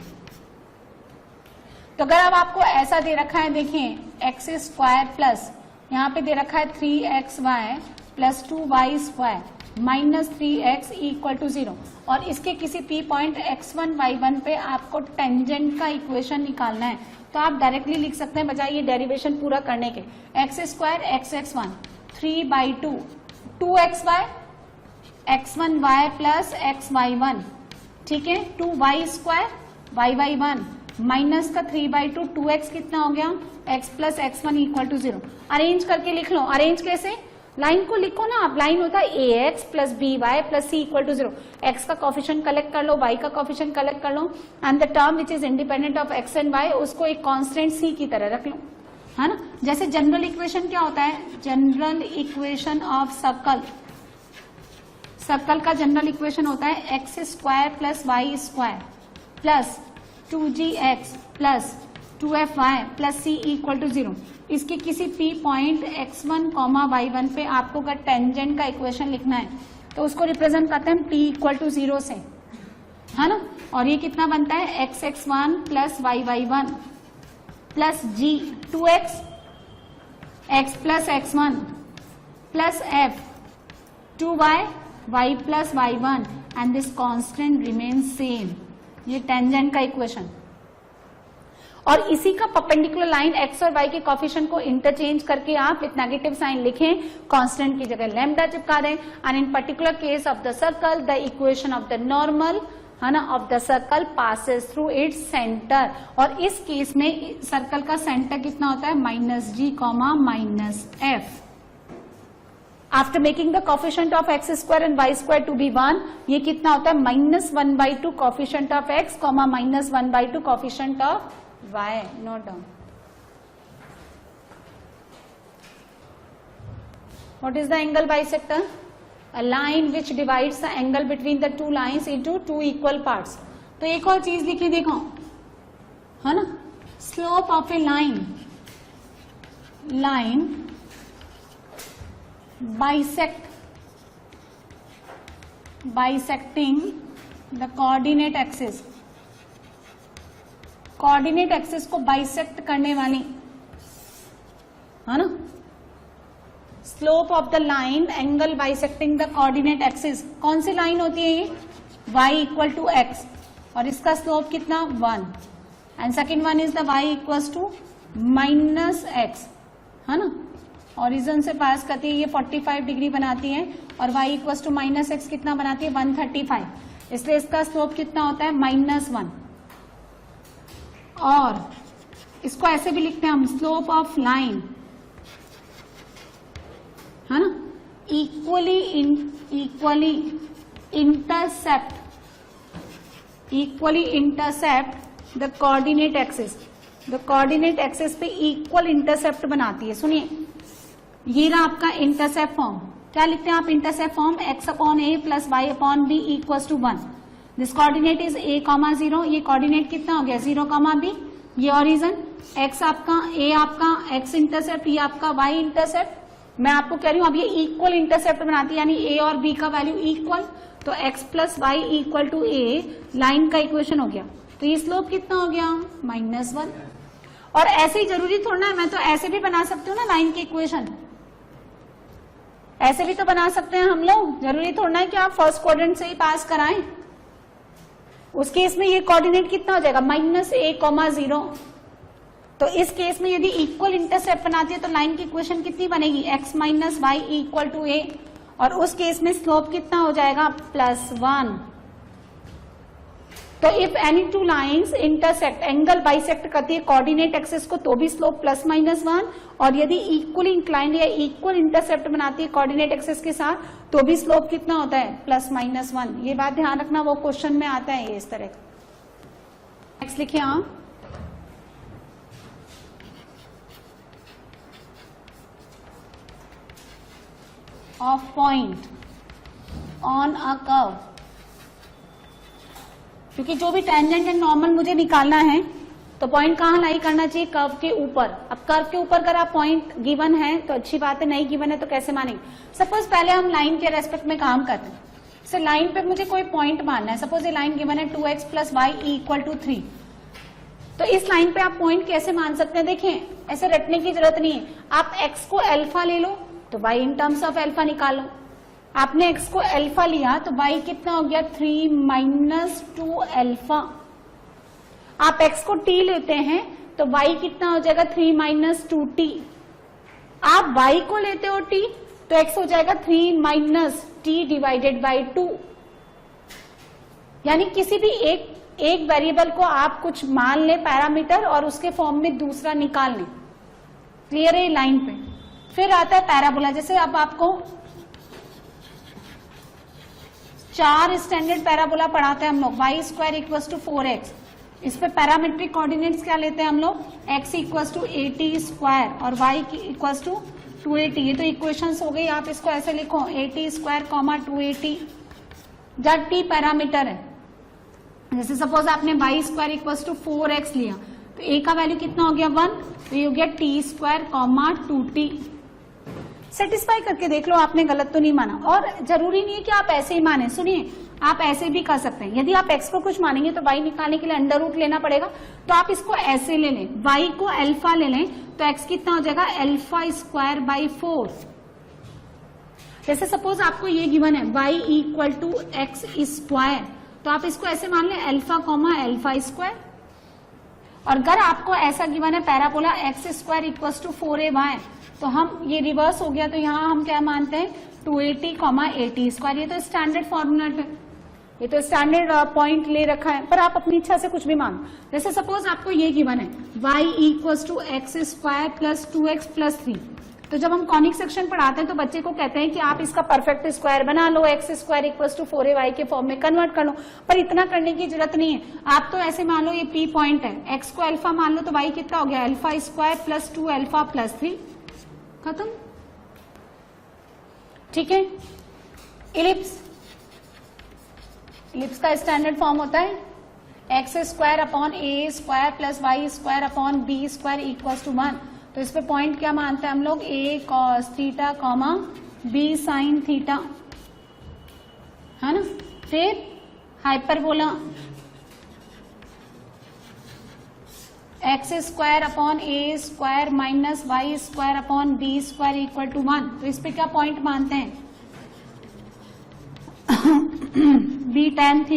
तो अगर अब आपको ऐसा दे रखा है, देखिए एक्स स्क्वायर प्लस यहाँ पे दे रखा है 3xy plus 2y square minus 3x equal to 0, और इसके किसी p पॉइंट x1 y1 पे आपको टेंजेंट का इक्वेशन निकालना है, तो आप डायरेक्टली लिख सकते हैं बजाय ये डेरिवेशन पूरा करने के। X square x x one 3/2 2xy x1y plus xy1, ठीक है, 2y स्क्वायर y1 माइनस का 3/2 2x कितना हो गया, x plus x1 equal to 0। Arrange करके लिख लो, अरेंज कैसे, लाइन को लिखो ना आप, लाइन होता है ax plus by plus c equal to 0। x का कॉफिशिएंट कलेक्ट कर लो, y का कॉफिशिएंट कलेक्ट कर लो, and the term which is independent of x and y उसको एक कांस्टेंट c की तरह रख लो, है ना। जैसे जनरल इक्वेशन क्या होता है, general equation of circle, circle का जनरल इक्वेशन होता है x square plus y square plus 2gx plus 2fy plus c equal to 0। इसके किसी p पॉइंट x1 y1 पे आपको अगर टेंजेंट का इक्वेशन लिखना है तो उसको रिप्रेजेंट करते हैं p इक्वल टू 0 से, है ना। और ये कितना बनता है x1 plus y1 plus g 2x x plus x1 plus f 2y y plus y1 and this constant remains same. ये टेंजेंट का इक्वेशन, और इसी का परपेंडिकुलर लाइन x और y के कोफिशिएंट को इंटरचेंज करके आप विथ नेगेटिव साइन लिखें, कांस्टेंट की जगह लैम्डा चिपका दें, and in particular case of the circle the equation of the normal, है ना, of the circle passes through its centre, और इस केस में सर्कल का सेंटर कितना होता है minus g minus f। After making the coefficient of x square and y square to be 1, ये कितना होता है -1/2 coefficient of x, -1/2 coefficient of y। Note down. What is the angle bisector, a line which divides the angle between the two lines into two equal parts. तो एक और चीज लिखी देखो, है ना, slope of a line, line bisecting the coordinate axis, coordinate axis को bisect करने वाली, है ना, slope of the line angle bisecting the coordinate axis. कौन सी लाइन होती है ये, y इक्वल टू एक्स, और इसका स्लोप कितना 1, and second one is the y equal to minus x, है ना, ओरिजिन से पास करती है, ये 45 डिग्री बनाती है, और y equal to minus x कितना बनाती है 135, इसलिए इसका स्लोप कितना होता है -1। और इसको ऐसे भी लिखते हैं हम, स्लोप ऑफ लाइन, है ना, equally intercept the coordinate axis, the coordinate axis पे इक्वल इंटरसेप्ट बनाती है। सुनिए, ये रहा आपका इंटरसेप्ट फॉर्म, क्या लिखते हैं आप intercept form, x upon a plus y upon b equal to 1, this coordinate is a, 0, ये कोऑर्डिनेट कितना हो गया 0, b, ये ओरिजिन, x आपका a आपका x इंटरसेप्ट, ये आपका y इंटरसेप्ट। मैं आपको कह रही हूं अब ये इक्वल इंटरसेप्ट बनाती है, यानी a और b का वैल्यू इक्वल, तो x plus y equal to a, line का इक्वेशन हो गया। तो ये स्लोप कितना हो गया -1। और ऐसे ही जरूरी थोड़ा है, मैं तो ऐसे भी बना सकती हूँ ना लाइन की इक्वेशन, ऐसे भी तो बना सकते हैं हम लोग, जरूरी थोड़ा है कि आप फर्स्ट क्वाड्रेंट से ही पास कराएं। उस केस में ये कोऑर्डिनेट कितना हो जाएगा -a, 0। तो इस केस में यदि इक्वल इंटरसेप्ट बनाती है तो लाइन की इक्वेशन कितनी बनेगी, x minus y equal to a, और उस केस में स्लोप कितना हो जाएगा +1। तो if any two lines intersect, angle bisect करती है कोऑर्डिनेट एक्सिस को, तो भी स्लोप ±1, और यदि इक्वली इंक्लाइंड या इक्वल इंटरसेप्ट बनाती है कोऑर्डिनेट एक्सिस के साथ, तो भी स्लोप कितना होता है ±1। ये बात ध्यान रखना, वो क्वेश्चन में आता है ये इस तरह। नेक्स्ट लिखिए आप, of point on a curve, क्योंकि जो भी टेंजेंट एंड नॉर्मल मुझे निकालना है तो पॉइंट कहाँ लाई करना चाहिए, कर्व के ऊपर। अब कर्व के ऊपर अगर आप पॉइंट गिवन है तो अच्छी बात है, नहीं गिवन है तो कैसे मानेंगे। सपोज पहले हम लाइन के रेस्पेक्ट में काम करते हैं, सो लाइन पे मुझे कोई पॉइंट मानना है। सपोज ये लाइन गिवन है 2x + y = 3, तो इस लाइन पे आप पॉइंट कैसे मान सकते हैं। देखिए ऐसे रटने की जरूरत नहीं है, आप x को अल्फा ले लो तो y in terms of alpha निकालो। आपने x को अल्फा लिया तो y कितना हो गया 3 - 2 अल्फा। आप x को t लेते हैं तो y कितना हो जाएगा 3 - 2t। आप y को लेते हो t तो x हो जाएगा 3 - t / 2। यानी किसी भी एक वेरिएबल को आप कुछ मान ले पैरामीटर और उसके फॉर्म में दूसरा निकाल लें। क्लियर है लाइन पे। फिर आता है पैराबोला। जैसे अब आपको 4 स्टैंडर्ड पैराबोला पढ़ाते हैं हम लोग, y² = 4x। इस पे पैरामेट्रिक कोऑर्डिनेट्स क्या लेते हैं हम लोग, x = 80² और y = 280। ये तो इक्वेशंस हो गई, आप इसको ऐसे लिखो 80², 280, जब t पैरामीटर है। जैसे सपोज आपने y² = 4x लिया तो a का वैल्यू कितना हो गया 1, तो ये हो गया t², 2t। सेटिस्फाई करके देख लो आपने गलत तो नहीं माना। और जरूरी नहीं है कि आप ऐसे ही माने, सुनिए आप ऐसे भी कर सकते हैं। यदि आप x को कुछ मानेंगे तो y निकालने के लिए अंडर रूट लेना पड़ेगा, तो आप इसको ऐसे ले लें, y को अल्फा ले लें तो x कितना हो जाएगा α²/4। जैसे सपोज आपको ये गिवन है y = x², तो आप इसको ऐसे मान लें α, α²। और अगर आपको ऐसा गिवन है पैराबोला x² = 4ay, तो हम ये रिवर्स हो गया, तो यहाँ हम क्या मानते हैं 280, 80²। ये तो स्टैंडर्ड फॉर्मूला है, ये तो स्टैंडर्ड पॉइंट ले रखा है, पर आप अपनी इच्छा से कुछ भी मानो। जैसे सपोज आपको ये गिवन है y = x² + 2x + 3, तो जब हम कॉनिक सेक्शन पढ़ाते हैं तो बच्चे को कहते हैं कि आप इसका परफेक्ट स्क्वायर बना लो, x² = 4ay के फॉर्म में कन्वर्ट कर लो, पर इतना करने की जरूरत नहीं है। आप तो ऐसे मान लो ये p पॉइंट है, x को अल्फा मान लो तो y कितना हो गया α² + 2α + 3, खत्म। ठीक है। इलिप्स, इलिप्स का स्टैंडर्ड फॉर्म होता है x² / a² + y² / b² = 1। तो इस पे पॉइंट क्या मानते हैं हम लोग, a cos θ, b sin θ, है ना। फिर hyperbola x² / a² - y² / b² = 1। तो इस पे क्या पॉइंट मानते हैं b tan θ,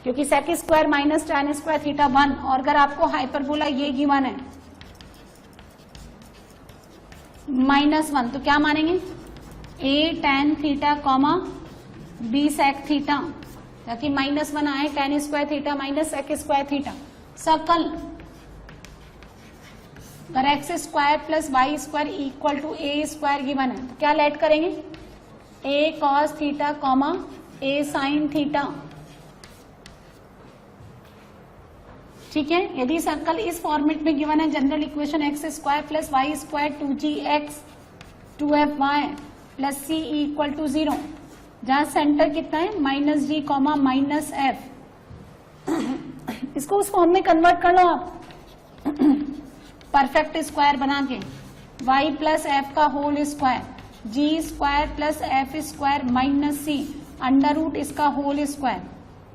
क्योंकि sec² - tan² θ 1। और अगर आपको हाइपरबोला ये गिवन है -1, तो क्या मानेंगे a tan θ, b sec θ, ताकि -1 आए, tan² θ - sec² θ। सर्कल अगर x² + y² = a² गिवन है तो क्या लेट करेंगे a cos θ, a sin θ। ठीक है। यदि सर्कल इस फॉर्मेट में गिवन है, general equation x² + y² 2gx 2fy + c = 0, जहां सेंटर कितना है -g, -f। इसको उस फॉर्म में कन्वर्ट कर लो आप परफेक्ट स्क्वायर बना के, y + f का whole square, g² + f² - c under root इसका होल स्क्वायर।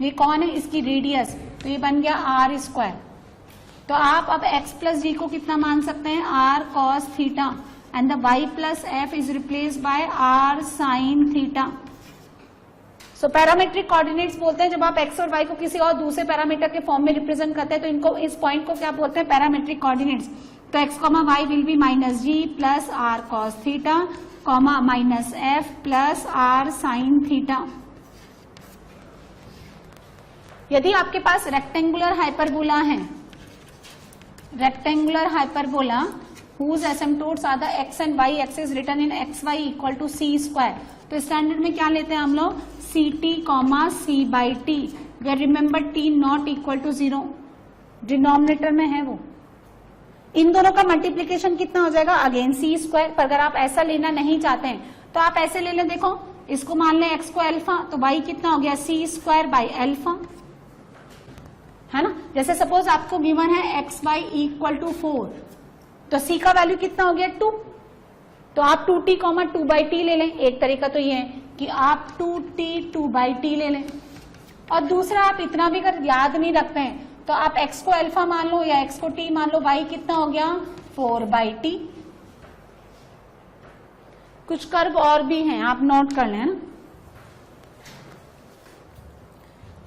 ये कौन है, इसकी रेडियस, तो ये बन गया r²। तो आप अब x + g को कितना मान सकते हैं r cos θ, and the y + f is replaced by r sin θ। So parametric coordinates बोलते हैं जब आप x और y को किसी और दूसरे पैरामीटर के फॉर्म में रिप्रेजेंट करते हैं, तो इनको, इस पॉइंट को क्या बोलते हैं पैरामेट्रिक कोऑर्डिनेट्स। तो x, y will be -g + r cos θ, -f + r sin θ। यदि आपके पास रेक्टेंगुलर हाइपरबोला है, rectangular hyperbola whose asymptotes are the x and y axis written in xy equal to c square, तो standard में क्या लेते हैं हम लोग, ct, c by t, where remember t not equal to 0, denominator में है वो। इन दोनों का मल्टीप्लीकेशन कितना हो जाएगा, अगेन c स्क्वायर। पर अगर आप ऐसा लेना नहीं चाहते हैं तो आप ऐसे ले लें, देखो इसको मान लें x को अल्फा, तो y कितना हो गया, c स्क्वायर बाई अल्फा, है ना। जैसे सपोज आपको गिवन है xy इक्वल टू 4, तो c का वैल्यू कितना हो गया 2, तो आप 2t 2/t ले लें। एक तरीका तो ये है कि आप 2t 2/t ले लें, और दूसरा आप इतना भी अगर याद नहीं रखते हैं तो आप x को अल्फा मान लो या x को t मान लो, y कितना हो गया 4/t। कुछ कर्व और भी हैं, आप नोट कर लें, है ना।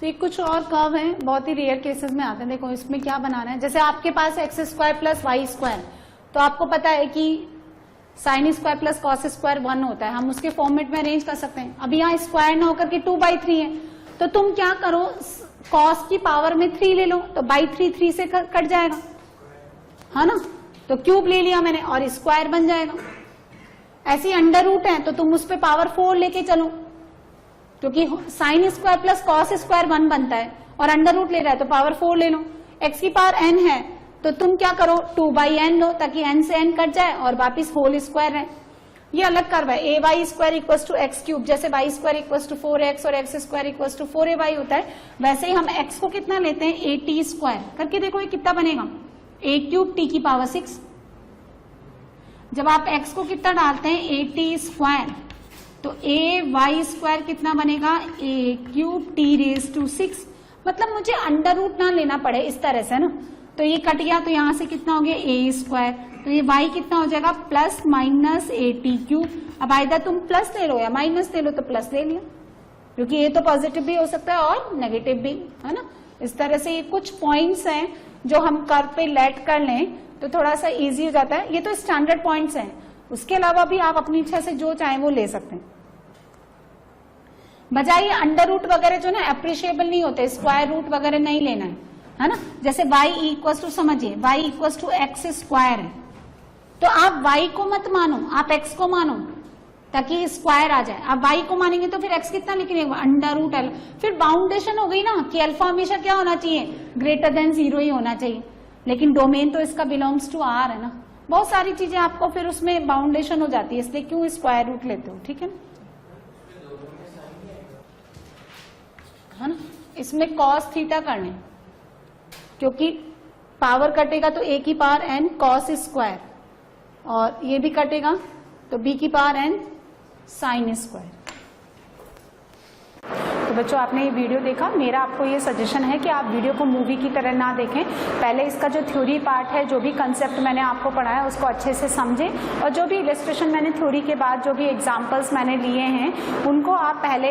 तो ये कुछ और कर्व हैं, बहुत ही रेयर केसेस में आते हैं। देखो इसमें क्या बनाना है, जैसे आपके पास x स्क्वायर प्लस वाई स्क्वायर, तो आपको पता है कि sine square plus cos square 1 होता है, हम उसके फॉर्मेट में अरेंज कर सकते हैं। अब यहाँ स्क्वायर ना होकर के 2/3 है, तो तुम क्या करो, कॉस की पावर में 3 ले लो, तो बाई 3 से कट जाएगा, है ना। तो क्यूब ले लिया मैंने और स्क्वायर बन जाएगा। ऐसी अंडर रूट है तो तुम उस पर पावर 4 लेके चलो, क्योंकि sign square plus cos square 1 बनता है और अंडर रूट ले रहा है तो पावर 4 ले लो। x की पावर n है तो तुम क्या करो 2/n लो, ताकि n से n कट जाए और वापिस होल स्क्वायर है। ये अलग कर्व है, a y square equal to x cube, जैसे y square equal to 4x और x square equal to 4ay होता है, वैसे ही हम x को कितना लेते हैं ए टी स्क्वायर करके। देखो ये कितना बनेगा, ए क्यूब टी की पावर 6। जब आप x को कितना डालते हैं ए टी स्क्वायर, तो ए वाई स्क्वायर कितना बनेगा, ए क्यूब टी रेज टू 6। मतलब मुझे अंडर रूट ना लेना पड़े इस तरह से ना, तो ये कट गया, तो यहां से कितना हो गया ए स्क्वायर, तो ये y कितना हो जाएगा plus minus A T cube. अब आइदर तुम प्लस ले लो या माइनस ले लो, तो प्लस ले लिया, क्योंकि ये तो पॉजिटिव भी हो सकता है और नेगेटिव भी, है ना। इस तरह से ये कुछ पॉइंट्स हैं जो हम कर्व पे लेट कर लें तो थोड़ा सा इजी हो जाता है। ये तो स्टैंडर्ड पॉइंट्स हैं, उसके अलावा भी आप अपनी इच्छा से जो चाहें वो ले सकते हैं। बजाय अंडर रूट वगैरह जो ना अप्रिशिएबल नहीं होते, स्क्वायर रूट वगैरह नहीं लेना है ना। जैसे y इक्वल टू, समझिए y equal to x square है, तो आप y को मत मानो, आप x को मानो ताकि स्क्वायर आ जाए। आप y को मानेंगे तो फिर x कितना लिखेंगे, अंडर रूट एल। फिर बाउंडेशन हो गई ना कि अल्फा हमेशा क्या होना चाहिए, ग्रेटर देन 0 ही होना चाहिए, लेकिन डोमेन तो इसका बिलोंग्स टू आर है ना। बहुत सारी चीजें आपको फिर उसमें बाउंडेशन हो जाती है, इसलिए क्यों स्क्वायर रूट लेते हो, ठीक है ना। इसमें कॉस थीटा करने, क्योंकि पावर कटेगा तो a की पावर n कॉस स्क्वायर, और ये भी कटेगा तो b की पावर n साइन स्क्वायर। तो बच्चों आपने ये वीडियो देखा, मेरा आपको ये सजेशन है कि आप वीडियो को मूवी की तरह ना देखें। पहले इसका जो थ्योरी पार्ट है, जो भी कंसेप्ट मैंने आपको पढ़ाया उसको अच्छे से समझें, और जो भी इलस्ट्रेशन मैंने थ्योरी के बाद जो भी एग्जांपल्स मैंने लिए हैं उनको आप पहले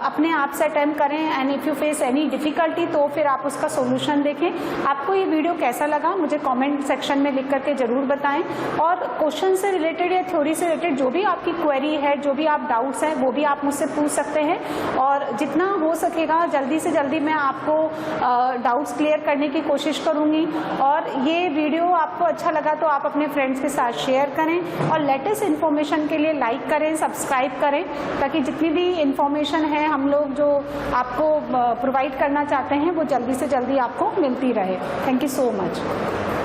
अपने आप से अटेम्प्ट करें। And if you face any difficulty तो फिर आप उसका सोल्यूशन देखें। आपको ये वीडियो कैसा लगा मुझे कॉमेंट सेक्शन में लिख करके जरूर बताएं, और क्वेश्चन से रिलेटेड या थ्योरी से रिलेटेड जो भी आपकी क्वेरी है, जो भी आप डाउट्स हैं, वो भी आप मुझसे पूछ सकते हैं, और जितना हो सकेगा जल्दी से जल्दी मैं आपको डाउट्स क्लियर करने की कोशिश करूंगी। और ये वीडियो आपको अच्छा लगा तो आप अपने फ्रेंड्स के साथ शेयर करें, और लेटेस्ट इन्फॉर्मेशन के लिए लाइक करें, सब्सक्राइब करें, ताकि जितनी भी इन्फॉर्मेशन है हम लोग जो आपको प्रोवाइड करना चाहते हैं वो जल्दी से जल्दी आपको मिलती रहे। Thank you so much.